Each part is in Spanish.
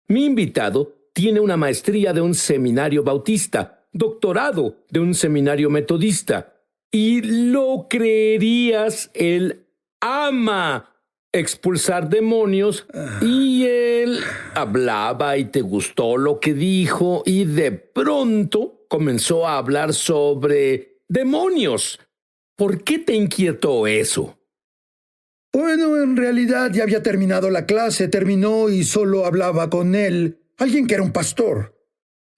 Mi invitado tiene una maestría de un seminario bautista, doctorado de un seminario metodista. Y lo creerías, él ama expulsar demonios y él hablaba y te gustó lo que dijo y de pronto comenzó a hablar sobre demonios. ¿Por qué te inquietó eso? Bueno, en realidad ya había terminado la clase, terminó y solo hablaba con él, alguien que era un pastor.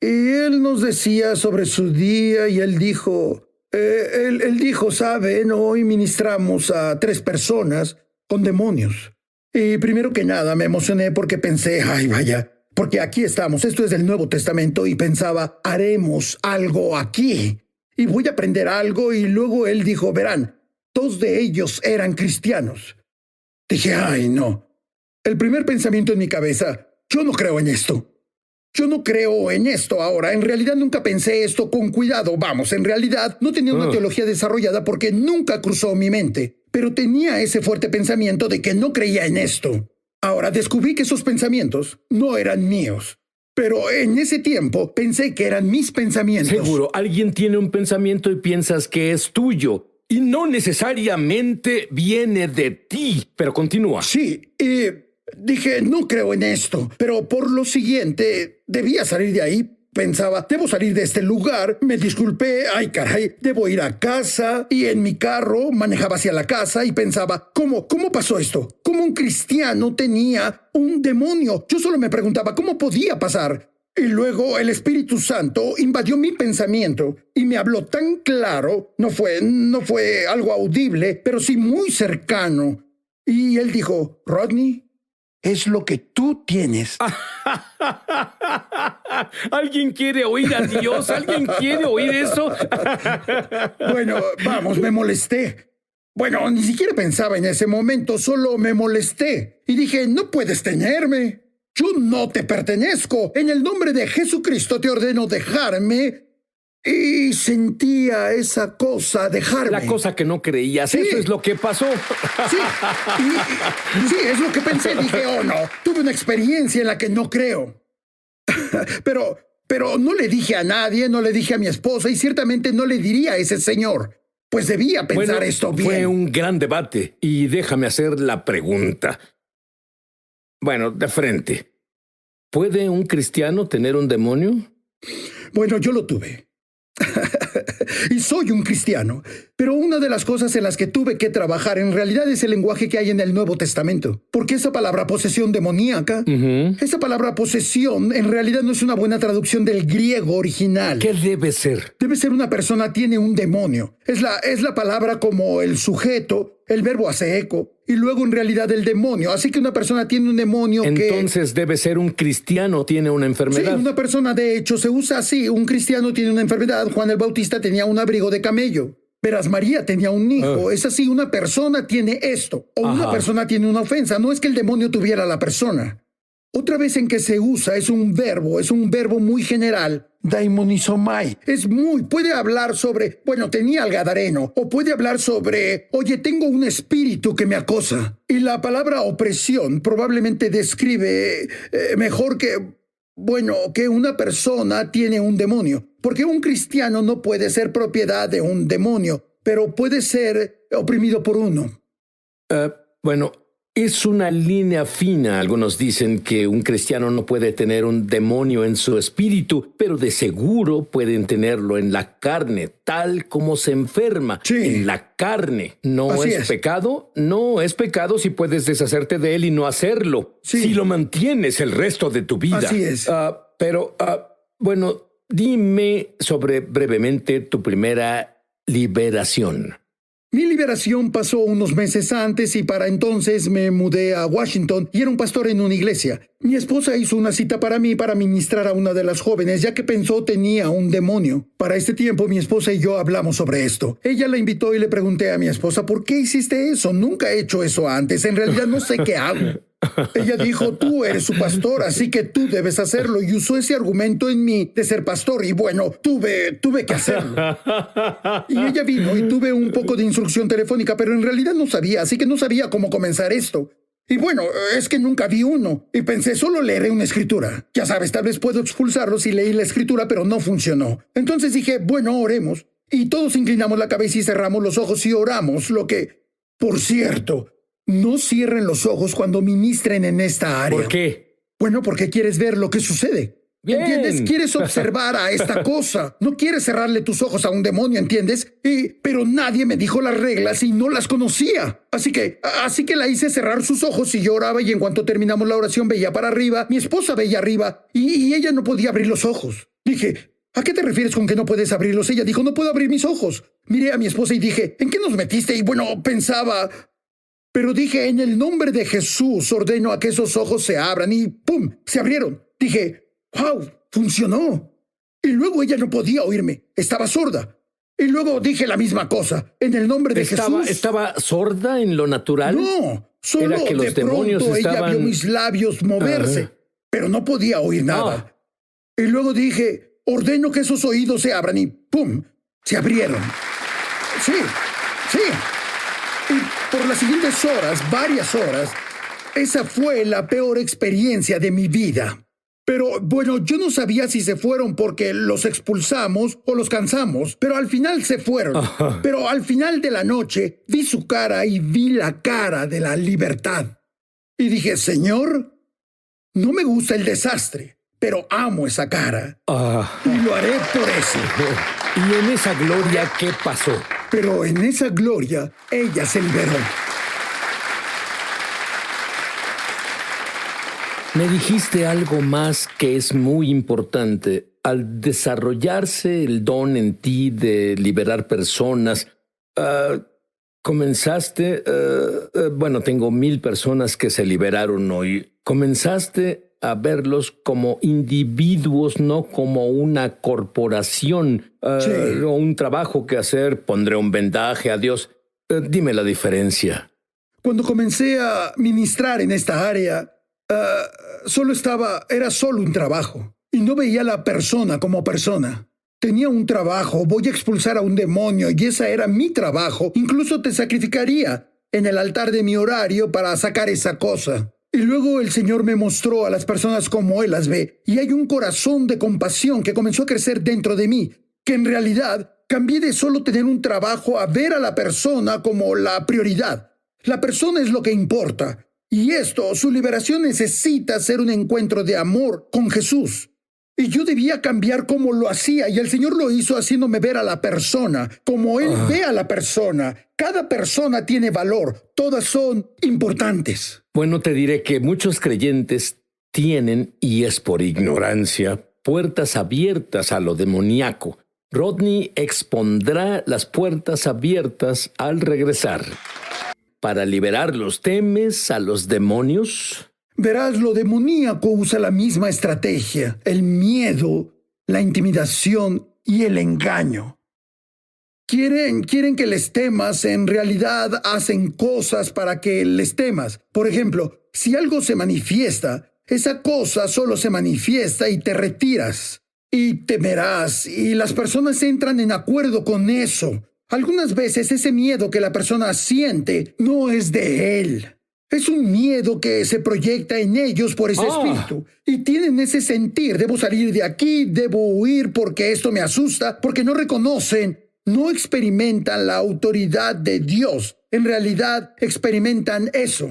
Y él nos decía sobre su día y él dijo, saben, hoy ministramos a 3 personas con demonios. Y primero que nada me emocioné porque pensé, ay vaya, porque aquí estamos, esto es del Nuevo Testamento y pensaba, haremos algo aquí y voy a aprender algo y luego él dijo, verán, 2 de ellos eran cristianos. Dije, ay no. El primer pensamiento en mi cabeza, yo no creo en esto. Yo no creo en esto ahora. En realidad nunca pensé esto con cuidado. Vamos, en realidad no tenía una teología desarrollada porque nunca cruzó mi mente. Pero tenía ese fuerte pensamiento de que no creía en esto. Ahora descubrí que esos pensamientos no eran míos. Pero en ese tiempo pensé que eran mis pensamientos. Seguro, alguien tiene un pensamiento y piensas que es tuyo. Y no necesariamente viene de ti. Pero continúa. Sí, dije, no creo en esto, pero por lo siguiente, debía salir de ahí. Pensaba, debo salir de este lugar. Me disculpé, ay caray, debo ir a casa. Y en mi carro manejaba hacia la casa y pensaba, ¿cómo pasó esto? ¿Cómo un cristiano tenía un demonio? Yo solo me preguntaba, ¿cómo podía pasar? Y luego el Espíritu Santo invadió mi pensamiento y me habló tan claro, no fue algo audible, pero sí muy cercano. Y él dijo, Rodney, es lo que tú tienes. ¿Alguien quiere oír a Dios? ¿Alguien quiere oír eso? Bueno, vamos, me molesté. Bueno, ni siquiera pensaba en ese momento, solo me molesté. Y dije, no puedes tenerme. Yo no te pertenezco. En el nombre de Jesucristo te ordeno dejarme. Y sentía esa cosa, dejarme. La cosa que no creías, sí. Eso es lo que pasó. Sí, sí, es lo que pensé. Dije, oh no, tuve una experiencia en la que no creo. Pero no le dije a nadie, no le dije a mi esposa y ciertamente no le diría a ese señor. Pues debía pensar esto bien. Fue un gran debate y déjame hacer la pregunta. Bueno, de frente. ¿Puede un cristiano tener un demonio? Bueno, yo lo tuve. Y soy un cristiano. Pero una de las cosas en las que tuve que trabajar en realidad es el lenguaje que hay en el Nuevo Testamento. Porque esa palabra posesión demoníaca, esa palabra posesión en realidad no es una buena traducción del griego original. ¿Qué debe ser? Debe ser una persona tiene un demonio. Es la palabra como el sujeto, el verbo hace eco, y luego en realidad el demonio. Así que una persona tiene un demonio Entonces debe ser un cristiano, tiene una enfermedad. Sí, una persona de hecho se usa así. Un cristiano tiene una enfermedad. Juan el Bautista tenía un abrigo de camello. Verás, María tenía un hijo. Es así, una persona tiene esto. O una persona tiene una ofensa. No es que el demonio tuviera a la persona. Otra vez en que se usa es un verbo muy general. Daimonizomai. Puede hablar sobre, bueno, tenía al gadareno. O puede hablar sobre, oye, tengo un espíritu que me acosa. Y la palabra opresión probablemente describe mejor que una persona tiene un demonio. Porque un cristiano no puede ser propiedad de un demonio, pero puede ser oprimido por uno. Bueno, es una línea fina. Algunos dicen que un cristiano no puede tener un demonio en su espíritu, pero de seguro pueden tenerlo en la carne, tal como se enferma. Sí. En la carne. ¿No Así es pecado? No es pecado si puedes deshacerte de él y no hacerlo. Sí. Si lo mantienes el resto de tu vida. Así es. Bueno, dime sobre brevemente tu primera liberación. Mi liberación pasó unos meses antes y para entonces me mudé a Washington y era un pastor en una iglesia. Mi esposa hizo una cita para mí para ministrar a una de las jóvenes ya que pensó tenía un demonio. Para este tiempo mi esposa y yo hablamos sobre esto. Ella la invitó y le pregunté a mi esposa, ¿por qué hiciste eso? Nunca he hecho eso antes. En realidad no sé qué hago. Ella dijo, tú eres su pastor, así que tú debes hacerlo. Y usó ese argumento en mí de ser pastor. Y bueno, tuve que hacerlo. Y ella vino y tuve un poco de instrucción telefónica, pero en realidad no sabía, así que no sabía cómo comenzar esto. Y bueno, es que nunca vi uno. Y pensé, solo leeré una escritura. Ya sabes, tal vez puedo expulsarlos y leí la escritura, pero no funcionó. Entonces dije, bueno, oremos. Y todos inclinamos la cabeza y cerramos los ojos y oramos, lo que, por cierto, no cierren los ojos cuando ministren en esta área. ¿Por qué? Bueno, porque quieres ver lo que sucede. Bien. ¿Entiendes? Quieres observar a esta cosa. No quieres cerrarle tus ojos a un demonio, ¿entiendes? Pero nadie me dijo las reglas y no las conocía. Así que la hice cerrar sus ojos y yo oraba, y en cuanto terminamos la oración veía para arriba. Mi esposa veía arriba y ella no podía abrir los ojos. Dije, ¿a qué te refieres con que no puedes abrirlos? Ella dijo, no puedo abrir mis ojos. Miré a mi esposa y dije, ¿en qué nos metiste? Y bueno, pensaba... Pero dije, en el nombre de Jesús ordeno a que esos ojos se abran y ¡pum! Se abrieron. Dije, ¡wow! Funcionó. Y luego ella no podía oírme. Estaba sorda. Y luego dije la misma cosa. En el nombre de Jesús. ¿Estaba sorda en lo natural? No, solo Era que los de demonios pronto ella estaban... vio mis labios moverse, pero no podía oír nada. Y luego dije, ordeno que esos oídos se abran y ¡pum! Se abrieron. Sí, sí. Y por las siguientes horas, varias horas, esa fue la peor experiencia de mi vida. Pero bueno, yo no sabía si se fueron porque los expulsamos o los cansamos, pero al final se fueron. Ajá. Pero al final de la noche vi su cara y vi la cara de la libertad. Y dije, Señor, no me gusta el desastre, pero amo esa cara. Y lo haré por eso. ¿Y en esa gloria qué pasó? Pero en esa gloria, ella se liberó. Me dijiste algo más que es muy importante. Al desarrollarse el don en ti de liberar personas, comenzaste, bueno, tengo 1000 personas que se liberaron hoy. Comenzaste a verlos como individuos, no como una corporación Sí. o un trabajo que hacer. Pondré un vendaje, adiós. Dime la diferencia. Cuando comencé a ministrar en esta área, era solo un trabajo. Y no veía a la persona como persona. Tenía un trabajo, voy a expulsar a un demonio, y ese era mi trabajo. Incluso te sacrificaría en el altar de mi horario para sacar esa cosa. Y luego el Señor me mostró a las personas como Él las ve. Y hay un corazón de compasión que comenzó a crecer dentro de mí, que en realidad cambié de solo tener un trabajo a ver a la persona como la prioridad. La persona es lo que importa. Y esto, su liberación necesita ser un encuentro de amor con Jesús. Y yo debía cambiar cómo lo hacía, y el Señor lo hizo haciéndome ver a la persona, como Él ve a la persona. Cada persona tiene valor, todas son importantes. Bueno, te diré que muchos creyentes tienen, y es por ignorancia, puertas abiertas a lo demoníaco. Rodney expondrá las puertas abiertas al regresar. Para liberarlos, ¿temes a los demonios? Verás, lo demoníaco usa la misma estrategia, el miedo, la intimidación y el engaño. Quieren que les temas, en realidad hacen cosas para que les temas. Por ejemplo, si algo se manifiesta, esa cosa solo se manifiesta y te retiras. Y temerás, y las personas entran en acuerdo con eso. Algunas veces ese miedo que la persona siente no es de él. Es un miedo que se proyecta en ellos por ese espíritu. Y tienen ese sentir, debo salir de aquí, debo huir porque esto me asusta, porque no reconocen, no experimentan la autoridad de Dios. En realidad experimentan eso.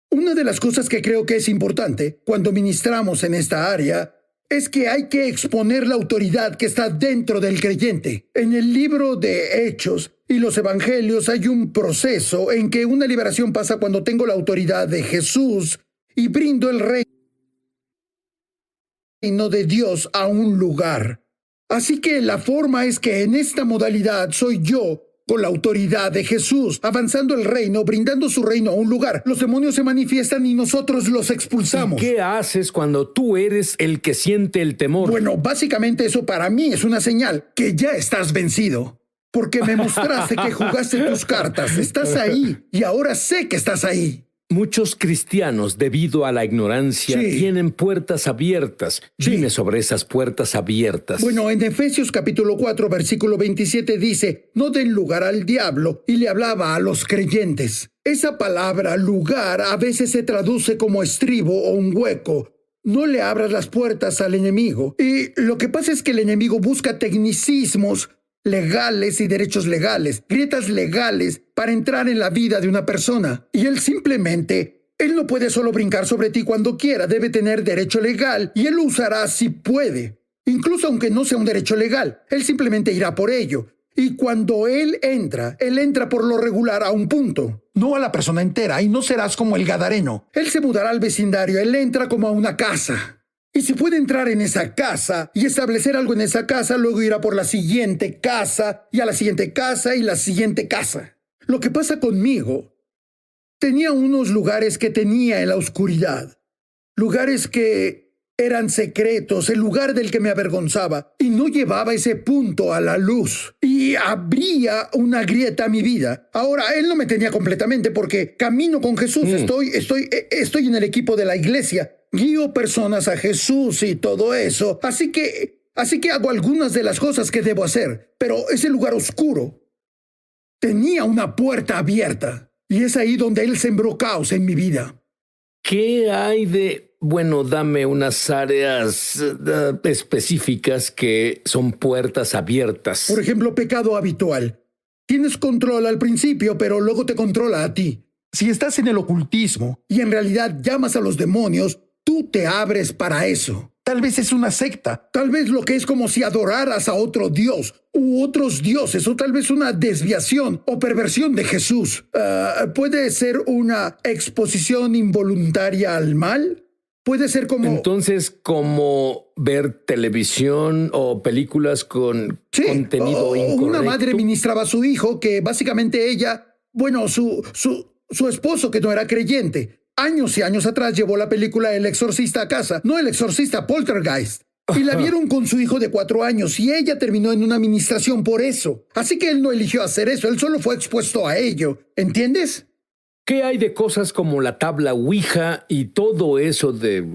Una de las cosas que creo que es importante cuando ministramos en esta área es que hay que exponer la autoridad que está dentro del creyente. En el libro de Hechos y los Evangelios hay un proceso en que una liberación pasa cuando tengo la autoridad de Jesús y brindo el reino de Dios a un lugar. Así que la forma es que en esta modalidad soy yo con la autoridad de Jesús, avanzando el reino, brindando su reino a un lugar. Los demonios se manifiestan y nosotros los expulsamos. ¿Y qué haces cuando tú eres el que siente el temor? Bueno, básicamente eso para mí es una señal que ya estás vencido. Porque me mostraste que jugaste tus cartas. Estás ahí y ahora sé que estás ahí. Muchos cristianos, debido a la ignorancia, Sí. tienen puertas abiertas. Sí. Dime sobre esas puertas abiertas. Bueno, en Efesios capítulo 4, versículo 27 dice, no den lugar al diablo, y le hablaba a los creyentes. Esa palabra lugar a veces se traduce como estribo o un hueco. No le abras las puertas al enemigo. Y lo que pasa es que el enemigo busca tecnicismos legales y derechos legales, grietas legales para entrar en la vida de una persona. Y él no puede solo brincar sobre ti cuando quiera, debe tener derecho legal y él lo usará si puede. Incluso aunque no sea un derecho legal, él simplemente irá por ello. Y cuando él entra por lo regular a un punto, no a la persona entera, y no serás como el gadareno. Él se mudará al vecindario, él entra como a una casa. Y si puede entrar en esa casa y establecer algo en esa casa, luego irá por la siguiente casa y a la siguiente casa y la siguiente casa. Lo que pasa conmigo, tenía unos lugares que tenía en la oscuridad, lugares que eran secretos, el lugar del que me avergonzaba, y no llevaba ese punto a la luz. Y abría una grieta a mi vida. Ahora, él no me tenía completamente porque camino con Jesús. Estoy en el equipo de la iglesia. Guío personas a Jesús y todo eso. Así que hago algunas de las cosas que debo hacer. Pero ese lugar oscuro tenía una puerta abierta. Y es ahí donde él sembró caos en mi vida. ¿Qué hay de... Bueno, dame unas áreas específicas que son puertas abiertas? Por ejemplo, pecado habitual. Tienes control al principio, pero luego te controla a ti. Si estás en el ocultismo y en realidad llamas a los demonios, tú te abres para eso. Tal vez es una secta. Tal vez lo que es como si adoraras a otro dios u otros dioses, o tal vez una desviación o perversión de Jesús. ¿Puede ser una exposición involuntaria al mal? Puede ser como... Entonces, como ver televisión o películas con contenido incorrecto. Una madre ministraba a su hijo que básicamente su esposo que no era creyente, años y años atrás llevó la película El Exorcista a casa, no El Exorcista, Poltergeist. Y la vieron con su hijo de 4 años y ella terminó en una administración por eso. Así que él no eligió hacer eso, él solo fue expuesto a ello. ¿Entiendes? ¿Qué hay de cosas como la tabla Ouija y todo eso de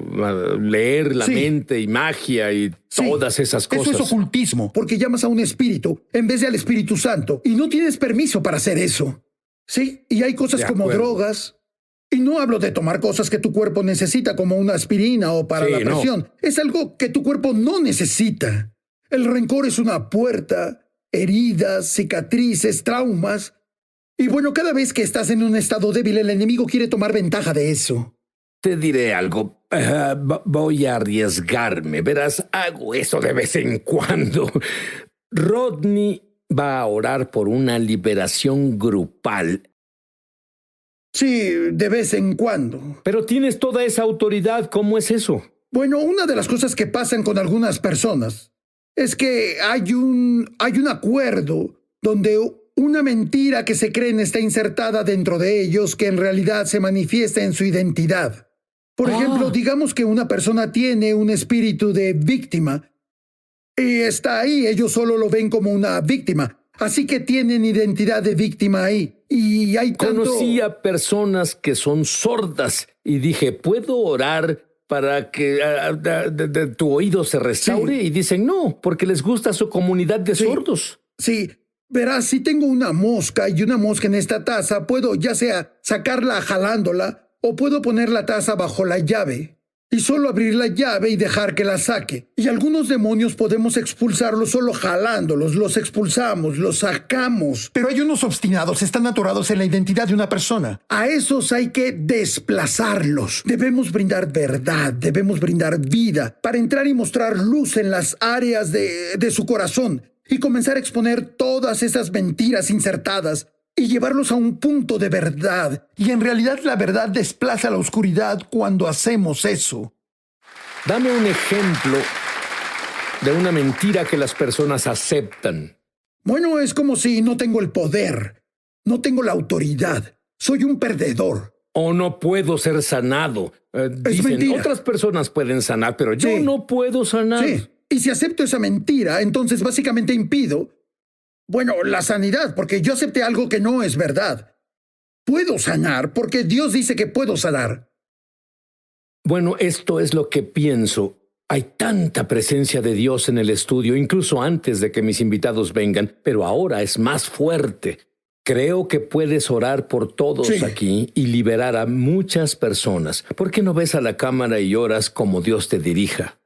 leer la mente y magia y todas esas cosas? Eso es ocultismo, porque llamas a un espíritu en vez de al Espíritu Santo y no tienes permiso para hacer eso. Sí, y hay cosas como drogas. Y no hablo de tomar cosas que tu cuerpo necesita como una aspirina o para la presión. No. Es algo que tu cuerpo no necesita. El rencor es una puerta, heridas, cicatrices, traumas. Y bueno, cada vez que estás en un estado débil, el enemigo quiere tomar ventaja de eso. Te diré algo. Voy a arriesgarme. Verás, hago eso de vez en cuando. Rodney va a orar por una liberación grupal. Sí, de vez en cuando. Pero tienes toda esa autoridad. ¿Cómo es eso? Bueno, una de las cosas que pasan con algunas personas es que hay un acuerdo donde una mentira que se creen está insertada dentro de ellos que en realidad se manifiesta en su identidad. Por ejemplo, digamos que una persona tiene un espíritu de víctima y está ahí, ellos solo lo ven como una víctima. Así que tienen identidad de víctima ahí. Y hay tanto... Conocí a personas que son sordas y dije, ¿puedo orar para que tu oído se restaure? Sí. Y dicen, no, porque les gusta su comunidad de sordos. Sí. Verás, si tengo una mosca y una mosca en esta taza, puedo ya sea sacarla jalándola o puedo poner la taza bajo la llave y solo abrir la llave y dejar que la saque. Y algunos demonios podemos expulsarlos solo jalándolos, los expulsamos, los sacamos. Pero hay unos obstinados, están atorados en la identidad de una persona. A esos hay que desplazarlos. Debemos brindar verdad, debemos brindar vida para entrar y mostrar luz en las áreas de su corazón. Y comenzar a exponer todas esas mentiras insertadas y llevarlos a un punto de verdad. Y en realidad la verdad desplaza la oscuridad cuando hacemos eso. Dame un ejemplo de una mentira que las personas aceptan. Bueno, es como si no tengo el poder, no tengo la autoridad, soy un perdedor. O no puedo ser sanado. Es mentira. Otras personas pueden sanar, pero yo no puedo sanar. Sí. Y si acepto esa mentira, entonces básicamente impido, la sanidad, porque yo acepté algo que no es verdad. puedo sanar porque Dios dice que puedo sanar. Bueno, esto es lo que pienso. Hay tanta presencia de Dios en el estudio, incluso antes de que mis invitados vengan, pero ahora es más fuerte. Creo que puedes orar por todos aquí y liberar a muchas personas. ¿Por qué no ves a la cámara y oras como Dios te dirija?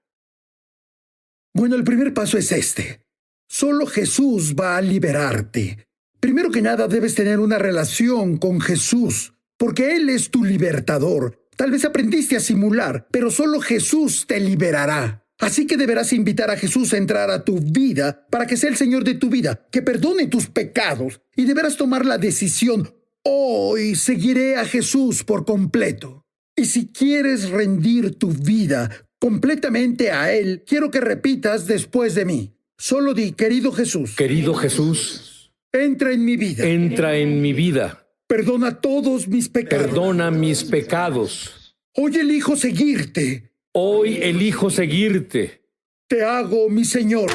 Bueno, el primer paso es este. Solo Jesús va a liberarte. Primero que nada, debes tener una relación con Jesús, porque Él es tu libertador. Tal vez aprendiste a simular, pero solo Jesús te liberará. Así que deberás invitar a Jesús a entrar a tu vida para que sea el Señor de tu vida, que perdone tus pecados, y deberás tomar la decisión: hoy seguiré a Jesús por completo. Y si quieres rendir tu vida completamente a Él, quiero que repitas después de mí. Solo di: querido Jesús. Querido Jesús, Entra en mi vida. entra en mi vida. Perdona todos mis pecados. Perdona mis pecados. Hoy elijo seguirte. Hoy elijo seguirte. Te hago mi Señor.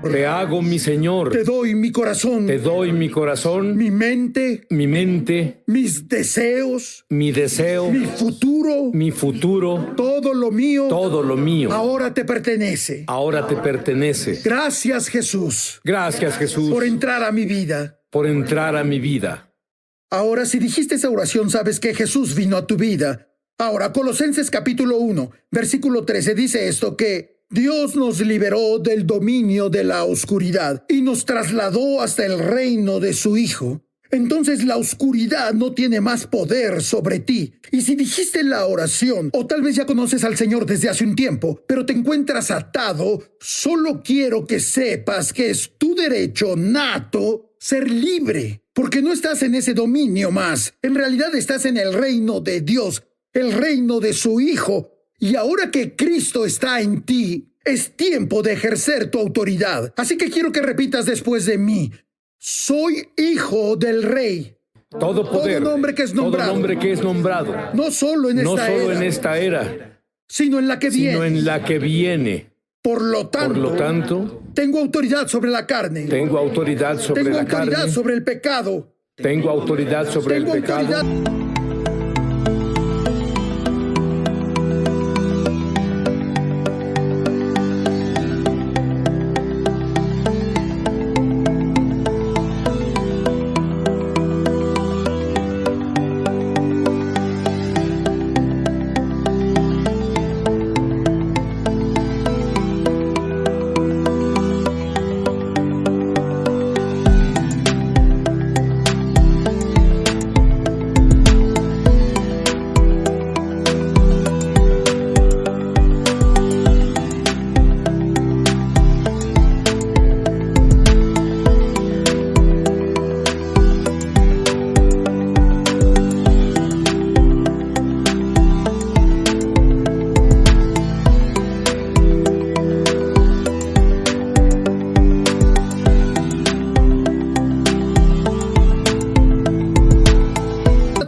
Te hago mi Señor. Te doy mi corazón. Te doy mi corazón, Mi mente. mi mente, Mis deseos. mi deseo, Mi futuro. mi futuro, Todo lo mío. todo lo mío. Ahora te pertenece. Ahora te pertenece. Gracias, Jesús, Gracias, Jesús, por entrar a mi vida. por entrar a mi vida. Ahora, si dijiste esa oración, sabes que Jesús vino a tu vida. Ahora, Colosenses capítulo 1, versículo 13 dice esto, que Dios nos liberó del dominio de la oscuridad y nos trasladó hasta el reino de su Hijo. Entonces la oscuridad no tiene más poder sobre ti. Y si dijiste la oración, o tal vez ya conoces al Señor desde hace un tiempo, pero te encuentras atado, solo quiero que sepas que es tu derecho nato ser libre, porque no estás en ese dominio más. En realidad estás en el reino de Dios, el reino de su Hijo. Y ahora que Cristo está en ti, es tiempo de ejercer tu autoridad. Así que quiero que repitas después de mí: soy hijo del Rey. Todo poder, Todo nombre que es nombrado. todo nombre que es nombrado, No solo en no esta solo era, en esta era, sino en la que sino viene. en la que viene. Por lo tanto, tengo autoridad sobre la carne. Tengo autoridad sobre Tengo la autoridad carne, sobre el pecado. tengo autoridad sobre el Tengo pecado. autoridad.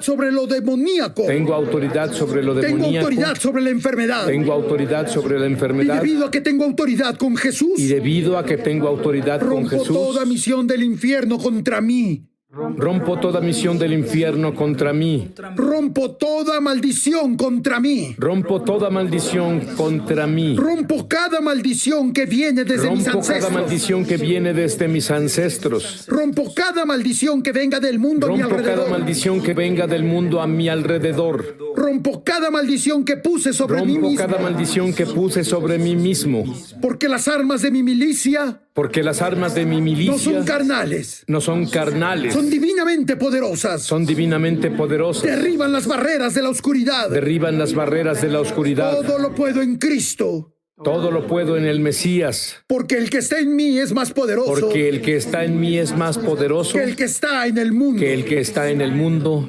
Sobre lo demoníaco. Tengo autoridad sobre lo Tengo demoníaco. autoridad sobre la enfermedad. Tengo autoridad sobre la Y enfermedad. debido a que tengo autoridad con Jesús, Y debido a que tengo autoridad con rompo Jesús, toda misión del infierno contra mí. Rompo toda misión del infierno contra mí. Rompo toda maldición contra mí. Rompo toda maldición contra mí. Rompo cada maldición que viene desde mis Rompo ancestros. cada maldición que viene desde mis ancestros. Rompo cada maldición que venga del mundo a mi Rompo cada alrededor. maldición que venga del mundo a mi alrededor. Rompo cada maldición que puse sobre mí Rompo mismo. cada maldición que puse sobre mí mismo. Porque las armas de mi milicia Porque las armas de mi no milicia son carnales, no son carnales, son divinamente poderosas. son divinamente poderosas. Derriban las barreras de la oscuridad. Derriban las barreras de la oscuridad. Todo lo puedo en Cristo. Todo lo puedo en el Mesías. Porque el que está en mí es más poderoso Porque el que está en mí es más poderoso que el que está en el mundo. que el que está en el mundo.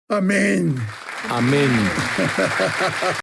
Amén. Amén.